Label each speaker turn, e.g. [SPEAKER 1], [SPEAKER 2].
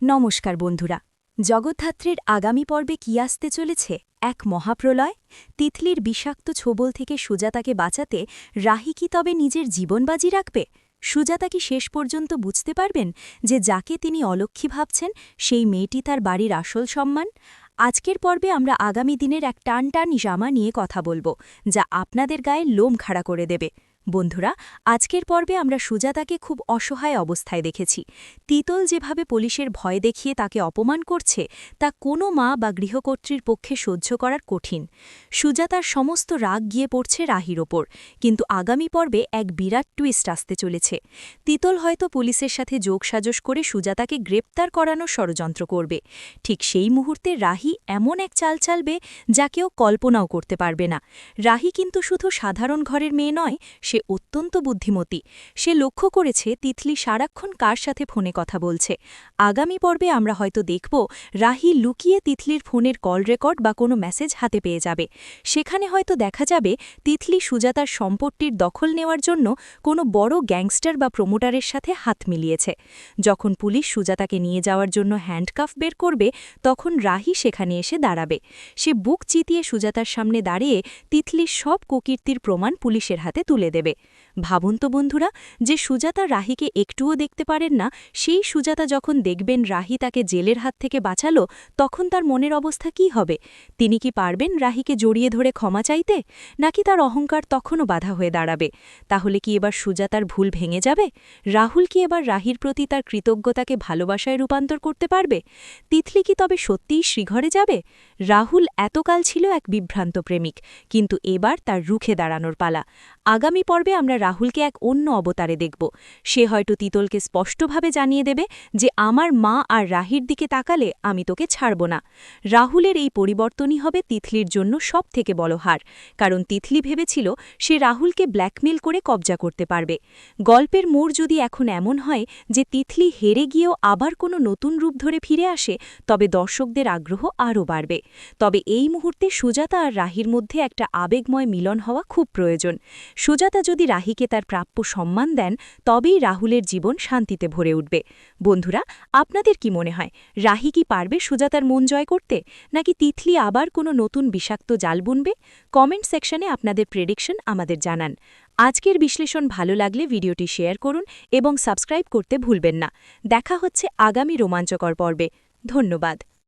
[SPEAKER 1] নমস্কার বন্ধুরা, জগদ্ধাত্রীর আগামী পর্বে কি আসতে চলেছে? এক মহাপ্রলয়? তিতলির বিষাক্ত ছোবল থেকে সুজাতাকে বাঁচাতে রাহি কি তবে নিজের জীবন বাজি রাখবে? সুজাতা কি শেষ পর্যন্ত বুঝতে পারবেন যে যাকে তিনি অলক্ষ্মী ভাবছেন সেই মেয়েটি তার বাড়ির আসল সম্মান? আজকের পর্বে আমরা আগামী দিনের এক টানটান জামা নিয়ে কথা বলবো, যা আপনাদের গায়ে লোম খাড়া করে দেবে। বন্ধুরা, আজকের পর্বে আমরা সুজাতাকে খুব অসহায় অবস্থায় দেখেছি। তিতল যেভাবে পুলিশের ভয় দেখিয়ে তাকে অপমান করছে, তা কোনো মা বা গৃহকর্ত্রীর পক্ষে সহ্য করার কঠিন। সুজাতার সমস্ত রাগ গিয়ে পড়ছে রাহির ওপর, কিন্তু আগামী পর্বে এক বিরাট টুইস্ট আসতে চলেছে। তিতল হয়তো পুলিশের সাথে যোগসাজশ করে সুজাতাকে গ্রেপ্তার করানোর ষড়যন্ত্র করবে। ঠিক সেই মুহূর্তে রাহি এমন এক চাল চালবে যা কেউ কল্পনাও করতে পারবে না। রাহি কিন্তু শুধু সাধারণ ঘরের মেয়ে নয়, সে অত্যন্ত বুদ্ধিমতী। সে লক্ষ্য করেছে তিতলি সারাক্ষণ কার সাথে ফোনে কথা বলছে। আগামী পর্বে আমরা হয়তো দেখব রাহি লুকিয়ে তিতলির ফোনের কল রেকর্ড বা কোনো মেসেজ হাতে পেয়ে যাবে। সেখানে হয়তো দেখা যাবে তিতলি সুজাতার সম্পত্তির দখল নেওয়ার জন্য কোনো বড় গ্যাংস্টার বা প্রমোটারের সাথে হাত মিলিয়েছে। যখন পুলিশ সুজাতাকে নিয়ে যাওয়ার জন্য হ্যান্ডকাফ বের করবে, তখন রাহি সেখানে এসে দাঁড়াবে। সে বুক চিতিয়ে সুজাতার সামনে দাঁড়িয়ে তিতলির সব কুকীর্তির প্রমাণ পুলিশের হাতে তুলে দেবে। ভাবুন তো বন্ধুরা, যে সুজাতা রাহিকে একটুও দেখতে পারেন না, সেই সুজাতা যখন দেখবেন রাহি তাকে জেলের হাত থেকে বাঁচালো, তখন তার মনের অবস্থা কি হবে? তিনি কি পারবেন রাহিকে জড়িয়ে ধরে ক্ষমা চাইতে, নাকি তার অহংকার তখনও বাধা হয়ে দাঁড়াবে? তাহলে কি এবার সুজাতার ভুল ভেঙে যাবে? রাহুল কি এবার রাহির প্রতি তার কৃতজ্ঞতাকে ভালোবাসায় রূপান্তর করতে পারবে? তিতলি কি তবে সত্যিই শ্রীঘরে যাবে? রাহুল এতকাল ছিল এক বিভ্রান্ত প্রেমিক, কিন্তু এবার তার রুখে দাঁড়ানোর পালা। আগামী পর্বে আমরা রাহুলকে এক অন্য অবতারে দেখব। সে হয়তো তিতলকে স্পষ্টভাবে জানিয়ে দেবে যে আমার মা আর রাহির দিকে তাকালে আমি তোকে ছাড়ব না। রাহুলের এই পরিবর্তনই হবে তিতলির জন্য সবথেকে বড় হার, কারণ তিতলি ভেবেছিল সে রাহুলকে ব্ল্যাকমেল করে কবজা করতে পারবে। গল্পের মোড় যদি এখন এমন হয় যে তিতলি হেরে গিয়েও আবার কোনো নতুন রূপ ধরে ফিরে আসে, তবে দর্শকদের আগ্রহ আরও বাড়বে। তবে এই মুহূর্তে সুজাতা আর রাহির মধ্যে একটা আবেগময় মিলন হওয়া খুব প্রয়োজন। সুজাতা যদি রাহিকে তার প্রাপ্য সম্মান দেন, তবেই রাহুলের জীবন শান্তিতে ভরে উঠবে। বন্ধুরা, আপনাদের কি মনে হয়, রাহি কি পারবে সুজাতার মন জয় করতে, নাকি তিতলি আবার কোনো নতুন বিষাক্ত জাল বুনবে? কমেন্ট সেকশনে আপনাদের প্রেডিকশন আমাদের জানান। আজকের বিশ্লেষণ ভালো লাগলে ভিডিওটি শেয়ার করুন এবং সাবস্ক্রাইব করতে ভুলবেন না। দেখা হচ্ছে আগামী রোমাঞ্চকর পর্বে। ধন্যবাদ।